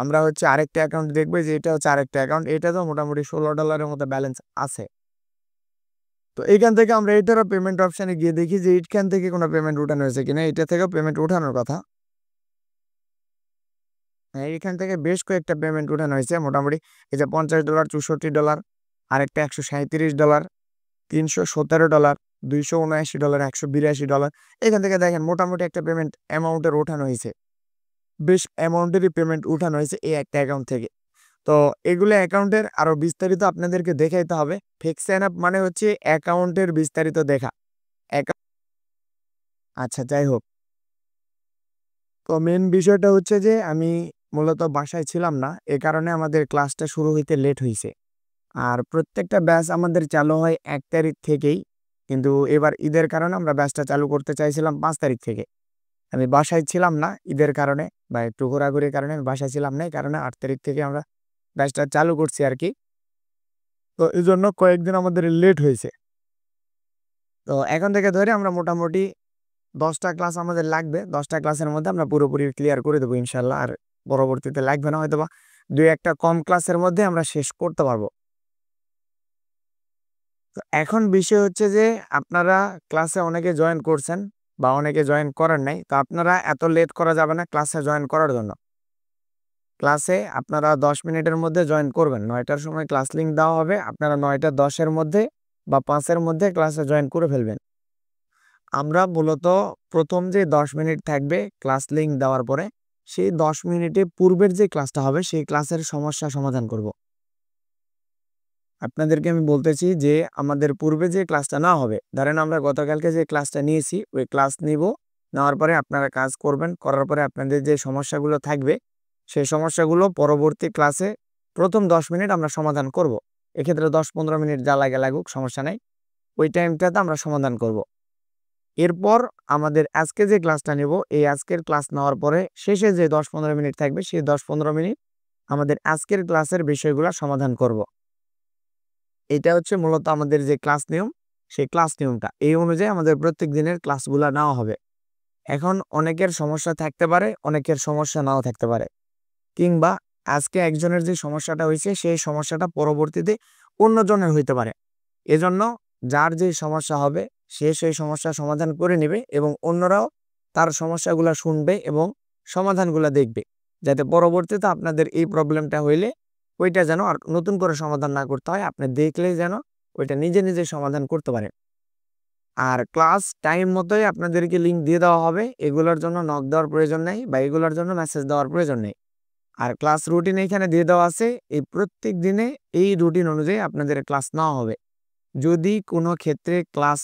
আমরা হচ্ছে আরেকটা অ্যাকাউন্ট দেখবো যে এটা হচ্ছে আরেকটা অ্যাকাউন্ট, এটা তো মোটামুটি $16 মতো ব্যালেন্স আছে। তো এইখান থেকে আমরা এটারও পেমেন্ট অপশানে গিয়ে দেখি যে এইখান থেকে কোনো পেমেন্ট উঠানো হয়েছে কিনা। এটা থেকেও পেমেন্ট উঠানোর কথা। হ্যাঁ, এইখান থেকে বেশ কয়েকটা পেমেন্ট উঠানো হয়েছে মোটামুটি। এই যে $50, $64, আরেকটা $137, $317, $279, $182। এখান থেকে দেখেন মোটামুটি একটা পেমেন্ট অ্যামাউন্টের ওঠানো হয়েছে, বেশ অ্যামাউন্টেরই পেমেন্ট উঠানো হয়েছে এই একটা অ্যাকাউন্ট থেকে। তো এগুলো অ্যাকাউন্টের আরো বিস্তারিত আপনাদেরকে দেখাইতে হবে। ফিক্স সাইন আপ মানে হচ্ছে অ্যাকাউন্টের বিস্তারিত দেখা। আচ্ছা, যাই হোক, তো মেন বিষয়টা হচ্ছে যে আমি মূলত বাসায় ছিলাম না, এ কারণে আমাদের ক্লাসটা শুরু হইতে লেট হয়েছে। আর প্রত্যেকটা ব্যাচ আমাদের চালু হয় 1 তারিখ থেকেই, কিন্তু এবার ঈদের কারণে আমরা ব্যাচটা চালু করতে চাইছিলাম 5 তারিখ থেকে। আমি বাসায় ছিলাম না ঈদের কারণে, বা একটু ঘোরাঘুরির কারণে আমি বাসায় ছিলাম না, এই কারণে 8 তারিখ থেকে আমরা ব্যাচটা চালু করছি আর কি। তো এই জন্য কয়েকদিন আমাদের লেট হয়েছে। তো এখন থেকে ধরে আমরা মোটামুটি 10টা ক্লাস আমাদের লাগবে। 10টা ক্লাসের মধ্যে আমরা পুরোপুরি ক্লিয়ার করে দেবো ইনশাল্লাহ। আর পরবর্তীতে লাগবে না, হয়তো বা 2-1টা কম ক্লাসের মধ্যে আমরা শেষ করতে পারবো। তো এখন বিষয় হচ্ছে যে আপনারা ক্লাসে অনেকে জয়েন করছেন বা অনেকে জয়েন করেন নাই, তো আপনারা এত লেট করা যাবে না ক্লাসে জয়েন করার জন্য। ক্লাসে আপনারা 10 মিনিটের মধ্যে জয়েন করবেন। 9টার সময় ক্লাস লিঙ্ক দেওয়া হবে, আপনারা 9টা 10-এর মধ্যে বা 5-এর মধ্যে ক্লাসে জয়েন করে ফেলবেন। আমরা মূলত প্রথম যে 10 মিনিট থাকবে ক্লাস লিঙ্ক দেওয়ার পরে, সেই 10 মিনিটে পূর্বের যে ক্লাসটা হবে সেই ক্লাসের সমস্যা সমাধান করব। আপনাদেরকে আমি বলতেছি যে আমাদের পূর্বে যে ক্লাসটা না হবে, ধরেন আমরা গতকালকে যে ক্লাসটা নিয়েছি ওই ক্লাস নিব, নেওয়ার পরে আপনারা কাজ করবেন, করার পরে আপনাদের যে সমস্যাগুলো থাকবে সেই সমস্যাগুলো পরবর্তী ক্লাসে প্রথম 10 মিনিট আমরা সমাধান করব। এক্ষেত্রে 10-15 মিনিট যা লাগে লাগুক, সমস্যা নাই, ওই টাইমটাতে আমরা সমাধান করব। এরপর আমাদের আজকে যে ক্লাসটা নেব, এই আজকের ক্লাস নেওয়ার পরে শেষে যে 10-15 মিনিট থাকবে সেই 10-15 মিনিট আমাদের আজকের ক্লাসের বিষয়গুলো সমাধান করব। এটা হচ্ছে মূলত আমাদের যে ক্লাস নিয়ম, সেই ক্লাস নিয়মটা এই অনুযায়ী আমাদের প্রত্যেক দিনের ক্লাসগুলো নেওয়া হবে। এখন অনেকের সমস্যা থাকতে পারে, অনেকের সমস্যা নাও থাকতে পারে, কিংবা আজকে একজনের যে সমস্যাটা হয়েছে সেই সমস্যাটা পরবর্তীতে অন্যজনের হইতে পারে। এজন্য যার যে সমস্যা হবে সে সেই সমস্যা সমাধান করে নেবে এবং অন্যরাও তার সমস্যাগুলো শুনবে এবং সমাধানগুলো দেখবে, যাতে পরবর্তীতে আপনাদের এই প্রবলেমটা হইলে ওইটা যেন আর নতুন করে সমাধান না করতে হয়, আপনি দেখলেই যেন ওইটা নিজে নিজে সমাধান করতে পারে। আর ক্লাস টাইম মতোই আপনাদেরকে লিঙ্ক দিয়ে দেওয়া হবে, এগুলোর জন্য নক দেওয়ার প্রয়োজন নেই বা এগুলোর জন্য মেসেজ দেওয়ার প্রয়োজন নেই। আর ক্লাস রুটিন এখানে দিয়ে দেওয়া আছে, এই প্রত্যেক দিনে এই রুটিন অনুযায়ী আপনাদের ক্লাস নেওয়া হবে। যদি কোনো ক্ষেত্রে ক্লাস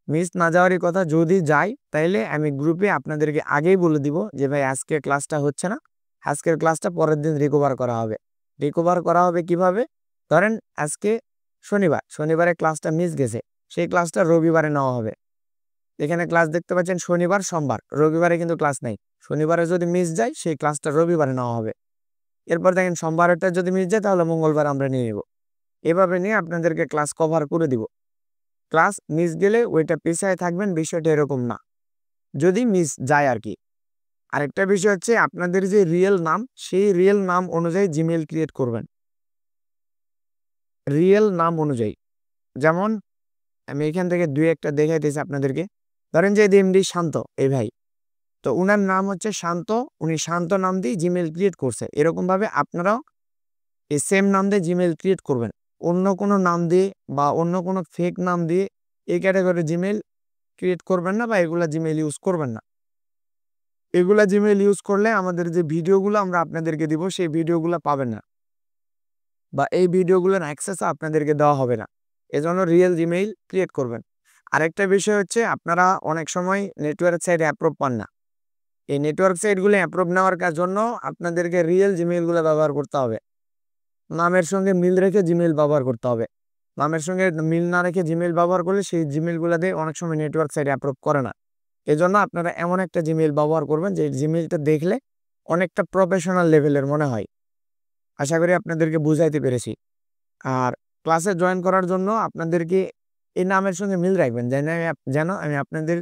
মিস না যাওয়ারই কথা, যদি যাই তাইলে আমি গ্রুপে আপনাদেরকে আগেই বলে দিব যে ভাই আজকে ক্লাসটা হচ্ছে না, আজকের ক্লাসটা পরের দিন রিকভার করা হবে। রিকভার করা হবে কিভাবে? ধরেন আজকে শনিবারে ক্লাসটা মিস গেছে, সেই ক্লাসটা রবিবারে নেওয়া হবে। এখানে ক্লাস দেখতে পাচ্ছেন শনিবার, সোমবার, রবিবারে কিন্তু ক্লাস নাই। শনিবারে যদি মিস যায় সেই ক্লাসটা রবিবারে নেওয়া হবে। এরপর দেখেন সোমবারেরটা যদি মিস যায় তাহলে মঙ্গলবার আমরা নিয়ে নেব। এভাবে নিয়ে আপনাদেরকে ক্লাস কভার করে দিব। ক্লাস মিস গেলে ওইটা পিছায় থাকবেন, বিষয়টা এরকম না, যদি মিস যায় আর কি। আরেকটা বিষয় হচ্ছে আপনাদের যে রিয়েল নাম, সেই রিয়েল নাম অনুযায়ী জিমেইল ক্রিয়েট করবেন। রিয়েল নাম অনুযায়ী, যেমন আমি এখান থেকে 2-1টা দেখাইতেছি আপনাদেরকে। ধরেন যে এমডি শান্ত, এই ভাই, তো উনার নাম হচ্ছে শান্ত, উনি শান্ত নাম দিয়ে জিমেইল ক্রিয়েট করছে। এরকম ভাবে আপনারাও এই সেম নাম দিয়ে জিমেইল ক্রিয়েট করবেন। অন্য কোনো নাম দিয়ে বা অন্য কোনো ফেক নাম দিয়ে এই ক্যাটাগরি জিমেইল ক্রিয়েট করবেন না বা এগুলা জিমেইল ইউজ করবেন না। এগুলা জিমেইল ইউজ করলে আমাদের যে ভিডিওগুলো আমরা আপনাদেরকে দিব সেই ভিডিওগুলো পাবেন না, বা এই ভিডিওগুলোর অ্যাক্সেসও আপনাদেরকে দেওয়া হবে না। এজন্য রিয়েল জিমেইল ক্রিয়েট করবেন। আরেকটা বিষয় হচ্ছে আপনারা অনেক সময় নেটওয়ার্ক সাইট অ্যাপ্রুভ পান না। এই নেটওয়ার্ক সাইটগুলো অ্যাপ্রুভ নেওয়ার জন্য আপনাদেরকে রিয়েল জিমেইলগুলো ব্যবহার করতে হবে। নামের সঙ্গে মিল রেখে জিমেইল ব্যবহার করতে হবে। নামের সঙ্গে মিল না রেখে জিমেইল ব্যবহার করলে সেই জিমেইলগুলো দিয়ে অনেক সময় নেটওয়ার্ক সাইট অ্যাপ্রুভ করে না। এজন্য আপনারা এমন একটা জিমেইল ব্যবহার করবেন যে জিমেইলটা দেখলে অনেকটা প্রফেশনাল লেভেলের মনে হয়। আশা করি আপনাদেরকে বুঝাইতে পেরেছি। আর ক্লাসে জয়েন করার জন্য আপনাদেরকে এই নামের সঙ্গে মিল রাখবেন, যেন আমি আপনাদের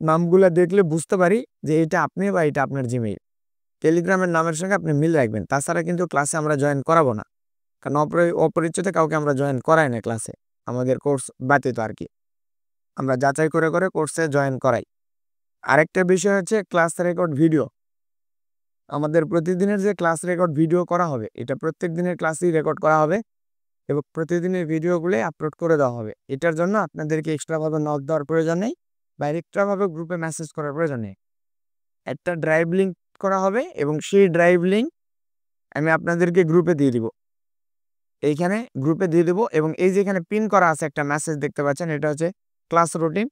নামগুলো দেখলে বুঝতে পারি যে এটা আপনি বা এটা আপনার জিমেইল। টেলিগ্রামের নামের সঙ্গে আপনি মিল রাখবেন। তাছাড়া কিন্তু ক্লাসে আমরা জয়েন করাবো না। কারণ অপরিচিত কাউকে আমরা জয়েন করাই না ক্লাসে। আমাদের কোর্স ব্যতীত আরকি। আমরা যাচাই করে কোর্সে জয়েন করাই। আরেকটা বিষয় হচ্ছে ক্লাস রেকর্ড ভিডিও। আমাদের প্রতিদিনের যে ক্লাস রেকর্ড ভিডিও করা হবে, এটা প্রত্যেক দিনের ক্লাসেই রেকর্ড করা হবে এবং প্রতিদিনের ভিডিওগুলো আপলোড করে দেওয়া হবে। এটার জন্য আপনাদেরকে এক্সট্রাভাবে নক দেওয়ার প্রয়োজন নেই বা এক্সট্রাভাবে গ্রুপে মেসেজ করার প্রয়োজন নেই। একটা ড্রাইভ লিঙ্ক করা হবে এবং সেই ড্রাইভ লিঙ্ক আমি আপনাদেরকে গ্রুপে দিয়ে দিব। এইখানে গ্রুপে দিয়ে দেবো এবং এই যে এখানে পিন করা আছে একটা মেসেজ দেখতে পাচ্ছেন, এটা হচ্ছে ক্লাস রুটিন।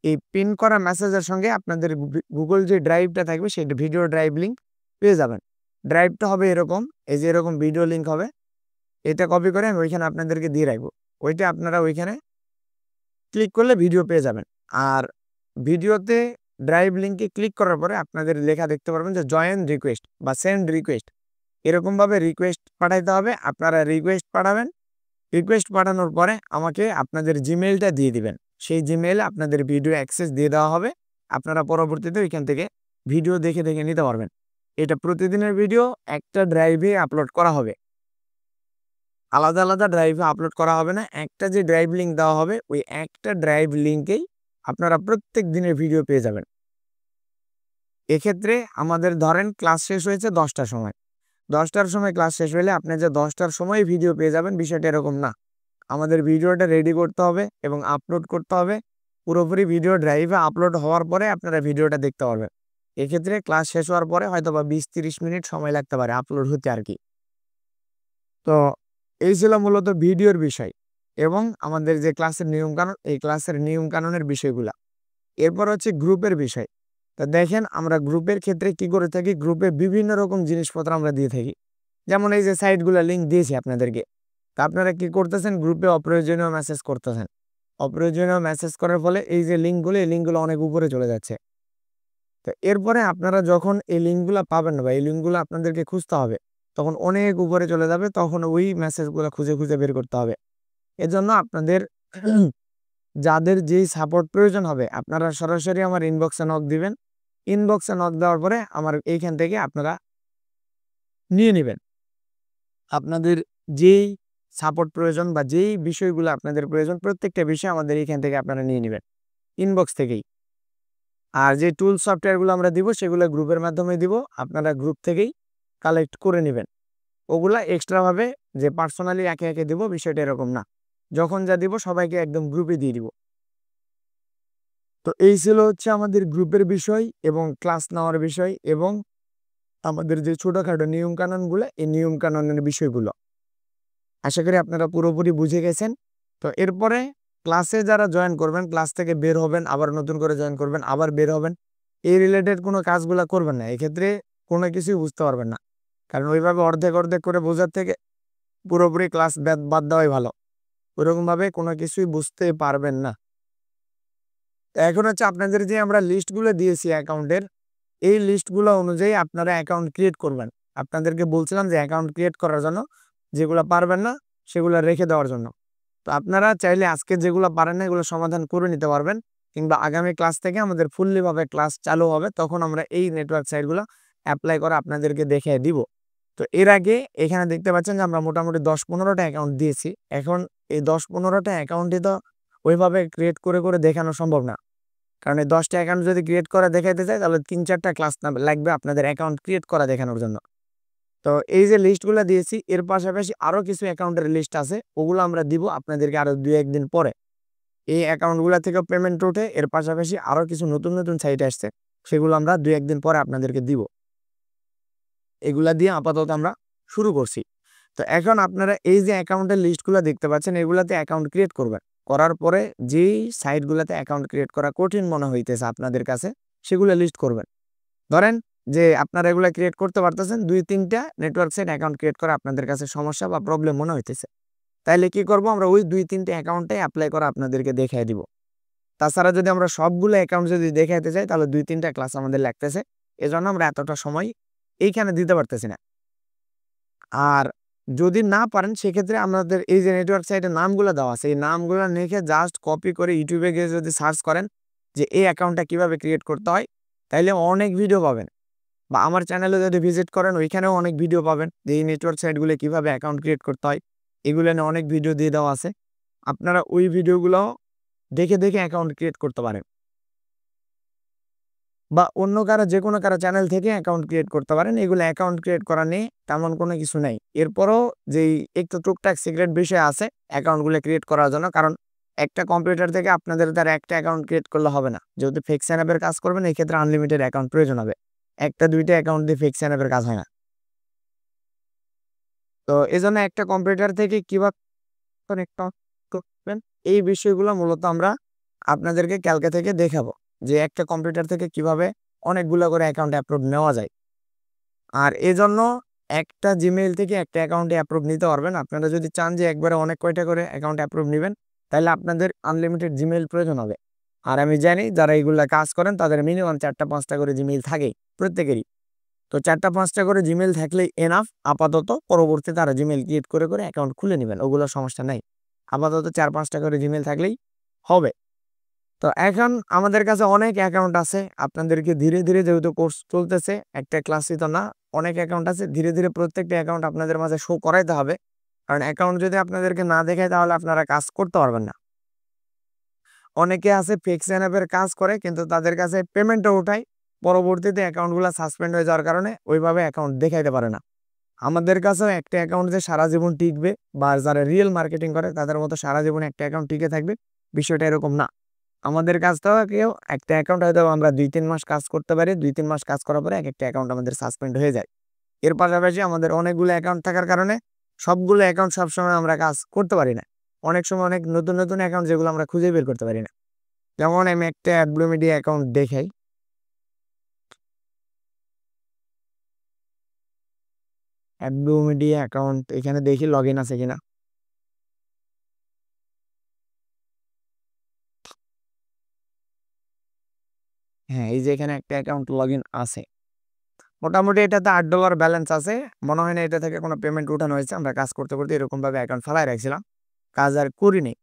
এই পিন করা মেসেজের সঙ্গে আপনাদের গুগল যে ড্রাইভটা থাকবে সেই ভিডিও ড্রাইভ লিঙ্ক পেয়ে যাবেন। ড্রাইভটা হবে এরকম, এই যে এরকম ভিডিও লিঙ্ক হবে। এটা কপি করে আমি ওইখানে আপনাদেরকে দিয়ে রাখবো। ওইটা আপনারা ওইখানে ক্লিক করলে ভিডিও পেয়ে যাবেন। আর ভিডিওতে ড্রাইভ লিঙ্কে ক্লিক করার পরে আপনাদের লেখা দেখতে পারবেন যে জয়েন রিকোয়েস্ট বা সেন্ড রিকোয়েস্ট, এরকমভাবে রিকোয়েস্ট পাঠাইতে হবে। আপনারা রিকোয়েস্ট পাঠাবেন। রিকোয়েস্ট পাঠানোর পরে আমাকে আপনাদের জিমেইলটা দিয়ে দিবেন। সেই জিমেইলে আপনাদের ভিডিও অ্যাক্সেস দিয়ে দেওয়া হবে। আপনারা পরবর্তীতে ওইখান থেকে ভিডিও দেখে নিতে পারবেন। এটা প্রতিদিনের ভিডিও একটা ড্রাইভে আপলোড করা হবে, আলাদা আলাদা ড্রাইভে আপলোড করা হবে না। একটা যে ড্রাইভ লিঙ্ক দেওয়া হবে ওই একটা ড্রাইভ লিঙ্কেই আপনারা প্রত্যেক দিনের ভিডিও পেয়ে যাবেন। এক্ষেত্রে আমাদের ধরেন ক্লাস শেষ হয়েছে 10টার সময়। 10টার সময় ক্লাস শেষ হলে আপনি যে 10টার সময় ভিডিও পেয়ে যাবেন, বিষয়টা এরকম না। আমাদের ভিডিওটা রেডি করতে হবে এবং আপলোড করতে হবে। পুরোপুরি ভিডিও ড্রাইভে আপলোড হওয়ার পরে আপনারা ভিডিওটা দেখতে পারবেন। এক্ষেত্রে ক্লাস শেষ হওয়ার পরে হয়তো বা 20-30 মিনিট সময় লাগতে পারে আপলোড হতে আর কি। তো এই ছিল মূলত ভিডিওর বিষয় এবং আমাদের যে ক্লাসের নিয়মকানুন, এই ক্লাসের নিয়মকানুনের বিষয়গুলা। এরপর হচ্ছে গ্রুপের বিষয়। তো দেখেন আমরা গ্রুপের ক্ষেত্রে কি করে থাকি, গ্রুপে বিভিন্ন রকম জিনিসপত্র আমরা দিয়ে থাকি। যেমন এই যে সাইটগুলো লিঙ্ক দিয়েছি আপনাদেরকে। তা আপনারা কি করতেছেন, গ্রুপে অপ্রয়োজনীয় মেসেজ করতেছেন। অপ্রয়োজনীয় মেসেজ করার ফলে এই যে লিঙ্কগুলো, এই লিঙ্কগুলো অনেক উপরে চলে যাচ্ছে। তো এরপরে আপনারা যখন এই লিঙ্কগুলো পাবেন না বা এই লিঙ্কগুলো আপনাদেরকে খুঁজতে হবে, তখন অনেক উপরে চলে যাবে, তখন ওই মেসেজগুলো খুঁজে বের করতে হবে। এজন্য আপনাদের যাদের যেই সাপোর্ট প্রয়োজন হবে আপনারা সরাসরি আমার ইনবক্সে নক দিবেন। ইনবক্সে নক দেওয়ার পরে আমার এইখান থেকে আপনারা নিয়ে নেবেন। আপনাদের যেই সাপোর্ট প্রয়োজন বা যেই বিষয়গুলো আপনাদের প্রয়োজন প্রত্যেকটা বিষয় আমাদের এইখান থেকে আপনারা নিয়ে নেবেন ইনবক্স থেকেই। আর যে টুল সফটওয়্যারগুলো আমরা দিব সেগুলো গ্রুপের মাধ্যমে দিব, আপনারা গ্রুপ থেকেই কালেক্ট করে নেবেন। ওগুলা এক্সট্রাভাবে যে পার্সোনালি একে একে দিব বিষয়টা এরকম না। যখন যা দিব সবাইকে একদম গ্রুপে দিয়ে দিব। তো এই ছিল হচ্ছে আমাদের গ্রুপের বিষয় এবং ক্লাস নেওয়ার বিষয় এবং আমাদের যে ছোটোখাটো নিয়মকানুনগুলো, এই নিয়মকানুনের বিষয়গুলো আশা করি আপনারা পুরোপুরি বুঝে গেছেন। তো এরপরে ক্লাসে যারা জয়েন করবেন, ক্লাস থেকে বের হবেন, আবার নতুন করে জয়েন করবেন, আবার বের হবেন, এই রিলেটেড কোনো কাজগুলো করবেন না। এক্ষেত্রে কোনো কিছুই বুঝতে পারবেন না। কারণ ওইভাবে অর্ধেক করে বোঝার থেকে পুরোপুরি ক্লাস বাদ দেওয়াই ভালো। ওইরকমভাবে কোনো কিছুই বুঝতে পারবেন না। এখন হচ্ছে আপনাদের যে আমরা লিস্টগুলো দিয়েছি অ্যাকাউন্টের, এই লিস্টগুলো অনুযায়ী আপনারা অ্যাকাউন্ট ক্রিয়েট করবেন। আপনাদেরকে বলছিলাম যে অ্যাকাউন্ট ক্রিয়েট করার জন্য যেগুলো পারবেন না সেগুলো রেখে দেওয়ার জন্য। তো আপনারা চাইলে আজকে যেগুলো পারেন না এগুলো সমাধান করে নিতে পারবেন, কিংবা আগামী ক্লাস থেকে আমাদের ফুললিভাবে ক্লাস চালু হবে, তখন আমরা এই নেটওয়ার্ক সাইটগুলো অ্যাপ্লাই করে আপনাদেরকে দেখিয়ে দিব। তো এর আগে এখানে দেখতে পাচ্ছেন যে আমরা মোটামুটি 10-15টা অ্যাকাউন্ট দিয়েছি। এখন এই 10-15টা অ্যাকাউন্টই তো ওইভাবে ক্রিয়েট করে দেখানো সম্ভব না। কারণ এই 10টা অ্যাকাউন্ট যদি ক্রিয়েট করা দেখাইতে চাই তাহলে 3-4টা ক্লাস লাগবে আপনাদের অ্যাকাউন্ট ক্রিয়েট করা দেখানোর জন্য। তো এই যে লিস্টগুলো দিয়েছি এর পাশাপাশি আরও কিছু অ্যাকাউন্টের লিস্ট আছে, ওগুলো আমরা দিব আপনাদেরকে আরও 2-1 দিন পরে। এই অ্যাকাউন্টগুলো থেকে পেমেন্ট ওঠে, এর পাশাপাশি আরও কিছু নতুন সাইট আসছে, সেগুলো আমরা 2-1 দিন পরে আপনাদেরকে দিব। এগুলা দিয়ে আপাতত আমরা শুরু করছি। তো এখন আপনারা এই যে অ্যাকাউন্টের লিস্টগুলো দেখতে পাচ্ছেন, এগুলাতে অ্যাকাউন্ট ক্রিয়েট করবেন। করার পরে যেই সাইটগুলোতে অ্যাকাউন্ট ক্রিয়েট করা কঠিন মনে হইতেছে আপনাদের কাছে সেগুলো লিস্ট করবেন। ধরেন যে আপনারা এগুলো ক্রিয়েট করতে পারতেছেন, 2-3টা নেটওয়ার্ক সাইট অ্যাকাউন্ট ক্রিয়েট করা আপনাদের কাছে সমস্যা বা প্রবলেম মনে হইতেছে, তাইলে কি করব, আমরা ওই 2-3টে অ্যাকাউন্টে অ্যাপ্লাই করা আপনাদেরকে দেখিয়ে দিব। তাছাড়া যদি আমরা সবগুলো অ্যাকাউন্ট যদি দেখাইতে চাই তাহলে 2-3টা ক্লাস আমাদের লাগতেছে, এজন্য আমরা এতটা সময় এইখানে দিতে পারতেছি না। আর যদি না পারেন সেক্ষেত্রে আমাদের এই যে নেটওয়ার্ক সাইটের নামগুলো দেওয়া আছে, এই নামগুলো লিখে জাস্ট কপি করে ইউটিউবে গিয়ে যদি সার্চ করেন যে এই অ্যাকাউন্টটা কিভাবে ক্রিয়েট করতে হয়, তাইলে অনেক ভিডিও পাবেন। বা আমার চ্যানেলে যদি ভিজিট করেন ওইখানেও অনেক ভিডিও পাবেন যে এই নেটওয়ার্ক সাইটগুলো কিভাবে অ্যাকাউন্ট ক্রিয়েট করতে হয়, এগুলো নিয়ে অনেক ভিডিও দিয়ে দেওয়া আছে। আপনারা ওই ভিডিওগুলো দেখে দেখে অ্যাকাউন্ট ক্রিয়েট করতে পারেন, বা অন্য কারো যে কোনো কারো চ্যানেল থেকে অ্যাকাউন্ট ক্রিয়েট করতে পারেন। এগুলো অ্যাকাউন্ট ক্রিয়েট করা নিয়ে তেমন কোনো কিছু নাই। এরপরও যেই একটু টুকটাক সিক্রেট বিষয় আছে অ্যাকাউন্টগুলো ক্রিয়েট করার জন্য, কারণ একটা কম্পিউটার থেকে আপনাদের দ্বারা একটা অ্যাকাউন্ট ক্রিয়েট করলে হবে না। যেহেতু ফেক সাইন আপের কাজ করবেন এই ক্ষেত্রে আনলিমিটেড অ্যাকাউন্ট প্রয়োজন হবে, একটা দুইটা অ্যাকাউন্ট দিয়ে ফেক সাইন আপের কাজ হয় না। তো এজন্য একটা কম্পিউটার থেকে কিভাবে কানেক্ট করবেন এই বিষয়গুলো মূলত আমরা আপনাদেরকে কালকে থেকে দেখাবো, যে একটা কম্পিউটার থেকে কিভাবে অনেকগুলো করে অ্যাকাউন্ট অ্যাপ্রুভ নেওয়া যায়। আর এজন্য একটা জিমেইল থেকে একটা অ্যাকাউন্টে অ্যাপ্রুভ নিতে পারবেন। আপনারা যদি চান যে একবারে অনেক কয়টা করে অ্যাকাউন্ট অ্যাপ্রুভ নেবেন, তাহলে আপনাদের আনলিমিটেড জিমেইল প্রয়োজন হবে। আর আমি জানি যারা এইগুলা কাজ করেন তাদের মিনিমাম 4টা-5টা করে জিমেইল থাকেই প্রত্যেকেরই। তো 4টা-5টা করে জিমেইল থাকলেই এনাফ আপাতত। পরবর্তীতে তারা জিমেইল ক্রিয়েট করে করে অ্যাকাউন্ট খুলে নেবেন, ওগুলো সমস্যা নাই। আপাতত 4-5টা করে জিমেইল থাকলেই হবে। তো এখন আমাদের কাছে অনেক অ্যাকাউন্ট আছে। আপনাদেরকে ধীরে ধীরে যেহেতু কোর্স চলতেছে, একটা ক্লাসই তো না, অনেক অ্যাকাউন্ট আছে। ধীরে ধীরে প্রত্যেকটা অ্যাকাউন্ট আপনাদের মাঝে শো করাইতে হবে, কারণ অ্যাকাউন্ট যদি আপনাদেরকে না দেখায় তাহলে আপনারা কাজ করতে পারবেন না। অনেকে আছে ফেক সাইন আপের কাজ করে কিন্তু তাদের কাছে পেমেন্টও উঠায়, পরবর্তীতে অ্যাকাউন্টগুলো সাসপেন্ড হয়ে যাওয়ার কারণে ওইভাবে অ্যাকাউন্ট দেখাইতে পারে না। আমাদের কাছেও একটা অ্যাকাউন্ট যে সারা জীবন টিকবে বা যারা রিয়েল মার্কেটিং করে তাদের মতো সারা জীবন একটা অ্যাকাউন্ট টিকে থাকবে, বিষয়টা এরকম না। আমাদের কাজটাও কেউ একটা অ্যাকাউন্ট হয়তো আমরা 2-3 মাস কাজ করতে পারি, 2-3 মাস কাজ করার পরে একটা অ্যাকাউন্ট আমাদের সাসপেন্ড হয়ে যায়। এর পাশাপাশি আমাদের অনেকগুলো অ্যাকাউন্ট থাকার কারণে সবগুলো অ্যাকাউন্ট সবসময় আমরা কাজ করতে পারি না। অনেক সময় অনেক নতুন নতুন অ্যাকাউন্ট যেগুলো আমরা খুঁজে বের করতে পারি না। যেমন আমি একটা অ্যাডব্লু মিডিয়া অ্যাকাউন্ট দেখাই। অ্যাডব্লু মিডিয়া অ্যাকাউন্ট এখানে দেখি লগ ইন আছে কিনা। হ্যাঁ, এই যে এখানে একটা অ্যাকাউন্ট লগ ইন আছে। মোটামুটি এটাতে $8 ব্যালেন্স আছে। মনে হয় না এটা থেকে কোনো পেমেন্ট উঠানো হয়েছে। আমরা কাজ করতে করতে এরকমভাবে অ্যাকাউন্ট ফালায় রাখছিলাম, কাজ আর করিনি।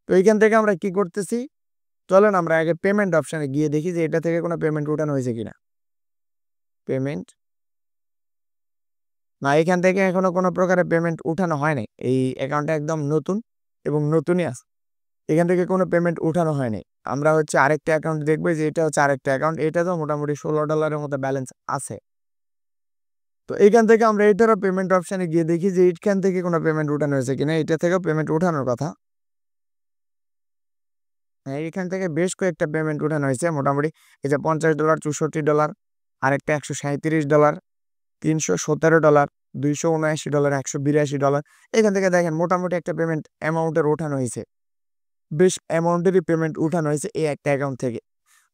তো এইখান থেকে আমরা কি করতেছি, চলেন আমরা আগে পেমেন্ট অপশানে গিয়ে দেখি যে এটা থেকে কোনো পেমেন্ট উঠানো হয়েছে কিনা। পেমেন্ট, না, এখান থেকে এখনো কোনো প্রকারের পেমেন্ট উঠানো হয় নাই। এই অ্যাকাউন্টটা একদম নতুন এবং নতুনই আছে, এখান থেকে কোনো পেমেন্ট উঠানো হয়নি। আমরা হচ্ছে আরেকটা অ্যাকাউন্ট দেখবো, যে এটা হচ্ছে আরেকটা অ্যাকাউন্ট, এটা তো মোটামুটি $16 মতো ব্যালেন্স আছে। তো এইখান থেকে আমরা এটারও পেমেন্ট অপশানে গিয়ে দেখি যে এইখান থেকে কোনো পেমেন্ট উঠানো হয়েছে কিনা। এটা থেকেও পেমেন্ট উঠানোর কথা। হ্যাঁ, এখান থেকে বেশ কয়েকটা পেমেন্ট উঠানো হয়েছে মোটামুটি। এই যে $50, $64, আরেকটা $137, $317, $279, $182। এখান থেকে দেখেন মোটামুটি একটা পেমেন্ট অ্যামাউন্টের ওঠানো হয়েছে, বেশ অ্যামাউন্টেরই পেমেন্ট উঠানো হয়েছে এই একটা অ্যাকাউন্ট থেকে।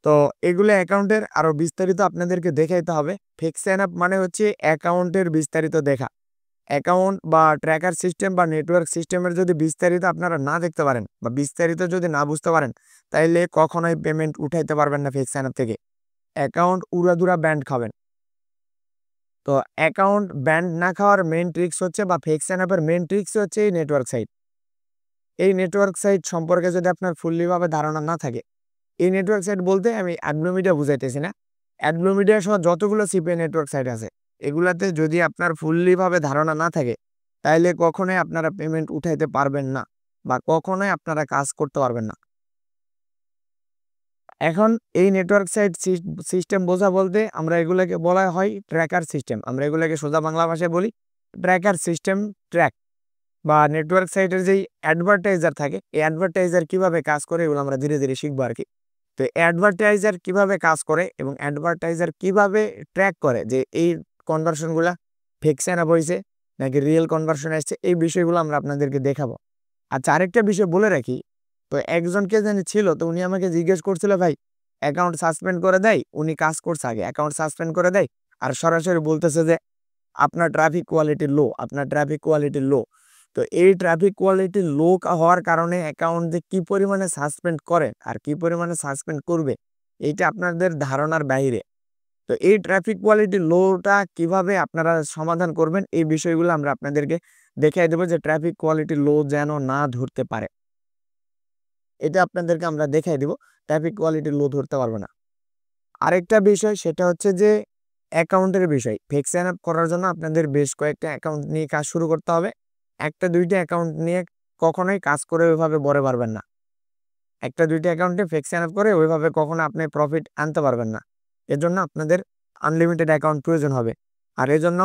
তো এগুলো অ্যাকাউন্টের আরও বিস্তারিত আপনাদেরকে দেখাইতে হবে। ফেক সাইন আপ মানে হচ্ছে অ্যাকাউন্টের বিস্তারিত দেখা। অ্যাকাউন্ট বা ট্র্যাকার সিস্টেম বা নেটওয়ার্ক সিস্টেমের যদি বিস্তারিত আপনারা না দেখতে পারেন বা বিস্তারিত যদি না বুঝতে পারেন, তাইলে কখনোই পেমেন্ট উঠাইতে পারবেন না ফেক সাইন আপ থেকে। অ্যাকাউন্ট উড়াধুরা ব্যান্ড খাবেন। তো অ্যাকাউন্ট ব্যান্ড না খাওয়ার মেন ট্রিক্স হচ্ছে, বা ফেক সাইন আপের মেন ট্রিক্স হচ্ছে এই নেটওয়ার্ক সাইট। এই নেটওয়ার্ক সাইট সম্পর্কে যদি আপনার ফুললিভাবে ধারণা না থাকে, এই নেটওয়ার্ক সাইট বলতে আমি অ্যাডব্লু মিডিয়া বুঝাইতেছি না। অ্যাডব্লু মিডিয়া সহ যতগুলো সিপিএ নেটওয়ার্ক সাইট আছে, এগুলাতে যদি আপনার ফুললিভাবে ধারণা না থাকে, তাইলে কখনোই আপনারা পেমেন্ট উঠাইতে পারবেন না বা কখনোই আপনারা কাজ করতে পারবেন না। এখন এই নেটওয়ার্ক সাইট সিস্টেম বোঝা বলতে আমরা এগুলোকে বলা হয় ট্র্যাকার সিস্টেম। আমরা এগুলোকে সোজা বাংলা ভাষায় বলি ট্র্যাকার সিস্টেম। ট্র্যাক বা নেটওয়ার্ক সাইটের যেই অ্যাডভার্টাইজার থাকে, এই অ্যাডভার্টাইজার কিভাবে কাজ করে এগুলো আমরা ধীরে ধীরে শিখবো আর কি। তো অ্যাডভার্টাইজার কিভাবে কাজ করে এবং অ্যাডভার্টাইজার কিভাবে ট্র্যাক করে যে এই কনভার্সনগুলা ফেক সাইন আপ হয়েছে নাকি রিয়েল কনভার্সন আসছে, এই বিষয়গুলো আমরা আপনাদেরকে দেখাবো। আচ্ছা, আরেকটা বিষয় বলে রাখি। তো একজনকে জানি ছিল, তো উনি আমাকে জিজ্ঞেস করছিল, ভাই অ্যাকাউন্ট সাসপেন্ড করে দেয়, উনি কাজ করছে আগে অ্যাকাউন্ট সাসপেন্ড করে দেয় আর সরাসরি বলতেছে যে আপনার ট্রাফিক কোয়ালিটি লো, আপনার ট্রাফিক কোয়ালিটি লো। তো এই ট্রাফিক কোয়ালিটি লো হওয়ার কারণে অ্যাকাউন্ট যে কী পরিমাণে সাসপেন্ড করে আর কী পরিমাণে সাসপেন্ড করবে, এইটা আপনাদের ধারণার বাইরে। তো এই ট্রাফিক কোয়ালিটি লোটা কিভাবে আপনারা সমাধান করবেন, এই বিষয়গুলো আমরা আপনাদেরকে দেখিয়ে দেবো, যে ট্রাফিক কোয়ালিটি লো যেন না ধরতে পারে। এটা আপনাদেরকে আমরা দেখাই দিব, ট্রাফিক কোয়ালিটি লো ধরতে পারবে না। আরেকটা বিষয় সেটা হচ্ছে যে অ্যাকাউন্টের বিষয়। ফেক সাইন আপ করার জন্য আপনাদের বেশ কয়েকটা অ্যাকাউন্ট নিয়ে কাজ শুরু করতে হবে। একটা দুইটা অ্যাকাউন্ট নিয়ে কখনোই কাজ করে ওইভাবে বড় পারবেন না। একটা দুইটা অ্যাকাউন্টে ফেক সাইন আপ করে ওইভাবে কখনো আপনি প্রফিট আনতে পারবেন না। এর জন্য আপনাদের আনলিমিটেড অ্যাকাউন্ট প্রয়োজন হবে। আর এজন্য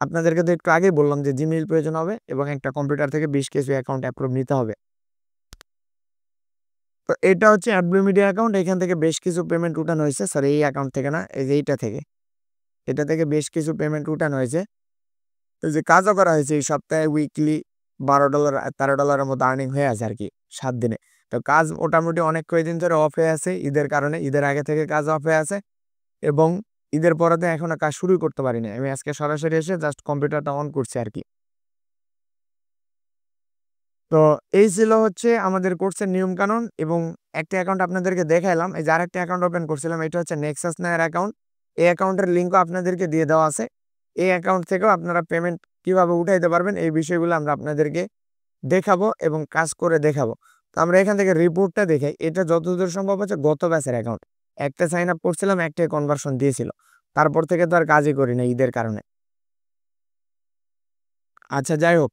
আপনাদেরকে তো একটু আগেই বললাম যে জিমেইল প্রয়োজন হবে এবং একটা কম্পিউটার থেকে বেশ কিছু অ্যাকাউন্ট অ্যাপ্রুভ নিতে হবে। তো এটা হচ্ছে অ্যাডব্লু মিডিয়া অ্যাকাউন্ট। এখান থেকে বেশ কিছু পেমেন্ট উঠানো হয়েছে। সরি, এই অ্যাকাউন্ট থেকে না, এই যে এইটা থেকে। এটা থেকে বেশ কিছু পেমেন্ট উঠানো হয়েছে। এই যে কাজও করা হয়েছে এই সপ্তাহে উইকলি $12 $13 মতো আর্নিং হয়ে আছে আর কি 7 দিনে। তো কাজ মোটামুটি অনেক কয়েকদিন ধরে অফ হয়ে আছে ঈদের কারণে। ঈদের আগে থেকে কাজ অফ হয়ে আছে এবং ঈদের পরে তো এখনো কাজ শুরুই করতে পারিনি। আমি আজকে সরাসরি এসে জাস্ট কম্পিউটারটা অন করছি আর কি। তো এই ছিল হচ্ছে আমাদের কোর্সের নিয়ম কানুন এবং একটা অ্যাকাউন্ট আপনাদেরকে দেখাইলাম। এই যে আরেকটা অ্যাকাউন্ট ওপেন করছিলাম, এটা হচ্ছে নেক্সাস নায়ের অ্যাকাউন্ট। এই অ্যাকাউন্টের লিঙ্কও আপনাদেরকে দিয়ে দেওয়া আছে। এই অ্যাকাউন্ট থেকেও আপনারা পেমেন্ট কিভাবে উঠাইতে পারবেন এই বিষয়গুলো আমরা আপনাদেরকে দেখাবো এবং কাজ করে দেখাবো। তো আমরা এখান থেকে রিপোর্টটা দেখাই। এটা যতদূর সম্ভব হচ্ছে গত ব্যাচের অ্যাকাউন্ট। একটা সাইন আপ করছিলাম, একটাই কনভার্সন দিয়েছিল। তারপর থেকে তো আর কাজই করি না ঈদের কারণে। আচ্ছা, যাই হোক।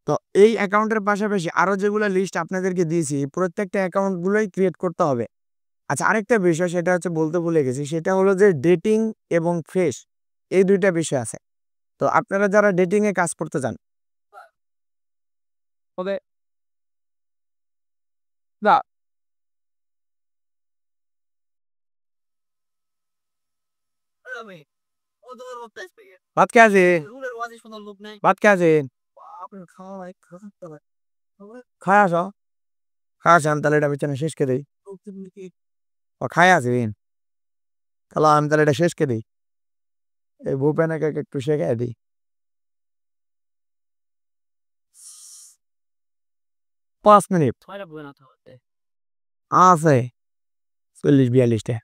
তো এই অ্যাকাউন্টের পাশাপাশি আরো যেগুলো লিস্ট আপনাদেরকে দিয়েছি প্রত্যেকটা অ্যাকাউন্ট গুলোই ক্রিয়েট করতে হবে। আচ্ছা, আরেকটা বিষয় সেটা হচ্ছে বলতে ভুলে গেছি, সেটা হলো যে ডেটিং এবং ফ্রেশ এই দুইটা বিষয় আছে। তো আপনারা যারা ডেটিং এ কাজ করতে চান তবে না, ভাত কে আছে, ভাত কে আছে, খায় আসো, খায় আসেন তাহলে এটা বিছানা শেষ করে দিই। ও খায় আসবেন তাহলে আমি তাহলে এটা শেষ করে দিই। এই ভূপেনাকে একটু শেখাই দিই। 5 মিনিট আছে, 40-42টা।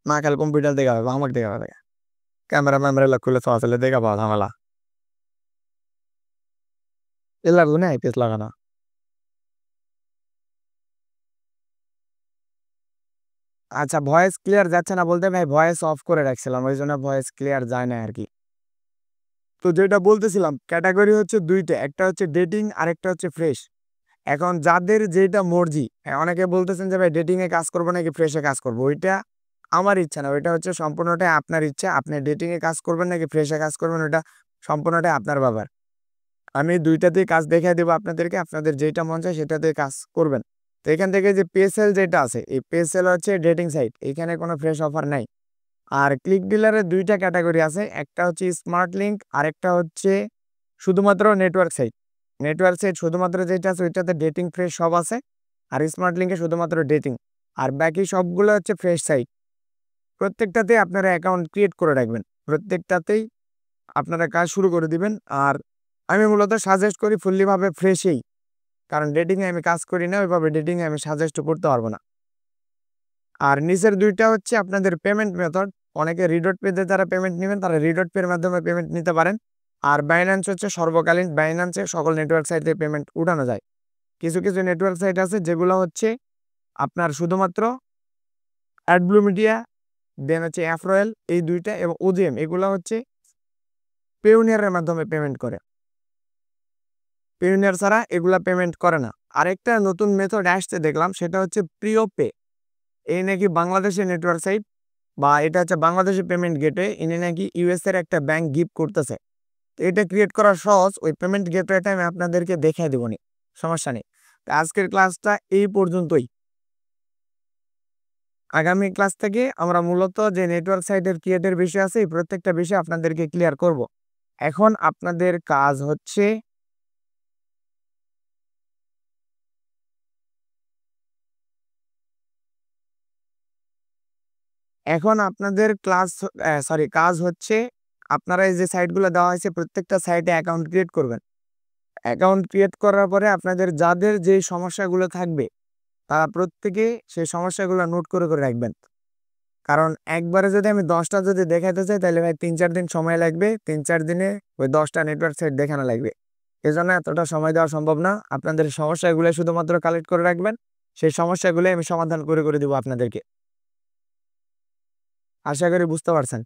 না খালি কম্পিউটার দেখা হবে, আমাকে দেখা হবে, ক্যামেরা ম্যামেরা খুলে তো আসলে দেখা পাওয়া ঝামেলা। এ লাগবে না আইপিএস লাগানো। আচ্ছা, ভয়েস ক্লিয়ার যাচ্ছে না বলতে ভাই ভয়েস অফ করে রাখছিলাম, ওই জন্য ভয়েস ক্লিয়ার যায় না আর কি। তো যেটা বলতেছিলাম ক্যাটাগরি হচ্ছে দুইটা, একটা হচ্ছে ডেটিং আর একটা হচ্ছে ফ্রেশ। এখন যাদের যেটা মর্জি, অনেকে বলতেছেন যে ভাই ডেটিং এ কাজ করবো নাকি ফ্রেশে কাজ করবো, ওইটা আমার ইচ্ছা না, ওইটা হচ্ছে সম্পূর্ণটাই আপনার ইচ্ছা। আপনি ডেটিং এ কাজ করবেন নাকি ফ্রেশে কাজ করবেন ওইটা সম্পূর্ণটাই আপনার ব্যাপার। আমি দুইটাতেই কাজ দেখাই দেবো আপনাদেরকে, আপনাদের যেটা মন চায় সেটাতে কাজ করবেন। তো এখান থেকে যে পেসেল যেটা আছে, এই পেসেল হচ্ছে ডেটিং সাইট, এখানে কোনো ফ্রেশ অফার নাই। আর ক্লিক ডিলারের দুইটা ক্যাটাগরি আছে, একটা হচ্ছে স্মার্ট লিঙ্ক আর একটা হচ্ছে শুধুমাত্র নেটওয়ার্ক সাইট। নেটওয়ার্ক সাইট শুধুমাত্র যেটা আছে ওইটাতে ডেটিং ফ্রেশ সব আছে, আর স্মার্ট লিঙ্কে শুধুমাত্র ডেটিং, আর বাকি সবগুলো হচ্ছে ফ্রেশ সাইট। প্রত্যেকটাতেই আপনারা অ্যাকাউন্ট ক্রিয়েট করে রাখবেন, প্রত্যেকটাতেই আপনারা কাজ শুরু করে দিবেন। আর আমি মূলত সাজেস্ট করি ফুললিভাবে ফ্রেশেই, কারণ ডেটিংয়ে আমি কাজ করি না ওইভাবে, ডেটিংয়ে আমি সাজেস্ট করতে পারবো না। আর নিচের দুইটা হচ্ছে আপনাদের পেমেন্ট মেথড। অনেকে রিডট পেতে যারা পেমেন্ট নেবেন তারা রিডট পের মাধ্যমে পেমেন্ট নিতে পারেন। আর বাইন্যান্স হচ্ছে সর্বকালীন, বাইন্যান্সে সকল নেটওয়ার্ক সাইটে পেমেন্ট উঠানো যায়। কিছু কিছু নেটওয়ার্ক সাইট আছে যেগুলো হচ্ছে আপনার শুধুমাত্র অ্যাডব্লু মিডিয়া, দেন হচ্ছে অ্যাফরয়েল, এই দুইটা এবং ওজিএম, এগুলো হচ্ছে পেউনিয়ারের মাধ্যমে পেমেন্ট করে। পেউনিয়ার ছাড়া এগুলা পেমেন্ট করে না। আরেকটা নতুন মেথড আসতে দেখলাম, সেটা হচ্ছে প্রিয় পে। এই নাকি বাংলাদেশের নেটওয়ার্ক সাইট বা এটা হচ্ছে বাংলাদেশের পেমেন্ট গেটওয়ে, ইনি নাকি ইউএস এর একটা ব্যাংক গিফট করতেছে। তো এটা ক্রিয়েট করা সহজ, ওই পেমেন্ট গেটওয়েটা আমি আপনাদেরকে দেখাই দেবনি, সমস্যা নেই। তো আজকের ক্লাসটা এই পর্যন্তই। আগামী ক্লাস থেকে আমরা মূলত যে নেটওয়ার্ক সাইটের ক্রিয়েটের বিষয় আছে এই প্রত্যেকটা বিষয় আপনাদেরকে ক্লিয়ার করব। এখন আপনাদের কাজ হচ্ছে এখন আপনাদের কাজ হচ্ছে আপনারা এই যে সাইটগুলো দেওয়া হয়েছে প্রত্যেকটা সাইটে অ্যাকাউন্ট ক্রিয়েট করবেন। অ্যাকাউন্ট ক্রিয়েট করার পরে আপনাদের যাদের যে সমস্যাগুলো থাকবে তারা প্রত্যেকে সেই সমস্যাগুলো নোট করে করে রাখবেন। কারণ একবারে যদি আমি 10টা যদি দেখাতে চাই তাহলে ভাই 3-4 দিন সময় লাগবে, 3-4 দিনে ওই 10টা নেটওয়ার্ক সাইট দেখানো লাগবে। এজন্য এতটা সময় দেওয়া সম্ভব না। আপনাদের সমস্যাগুলো শুধুমাত্র কালেক্ট করে রাখবেন, সেই সমস্যাগুলো আমি সমাধান করে দেবো আপনাদেরকে। আশা করি বুঝতে পারছেন।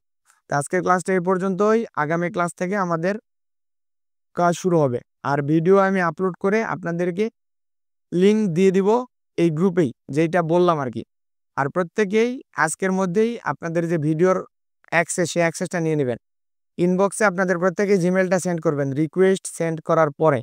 তো আজকের ক্লাসটা এই পর্যন্তই। আগামী ক্লাস থেকে আমাদের কাজ শুরু হবে। আর ভিডিও আমি আপলোড করে আপনাদেরকে লিঙ্ক দিয়ে দিব এই গ্রুপেই, যেটা বললাম আর কি। আর প্রত্যেকেই আজকের মধ্যেই আপনাদের যে ভিডিওর অ্যাক্সেস, সেই অ্যাক্সেসটা নিয়ে নেবেন। ইনবক্সে আপনাদের প্রত্যেকে জিমেলটা সেন্ড করবেন। রিকোয়েস্ট সেন্ড করার পরে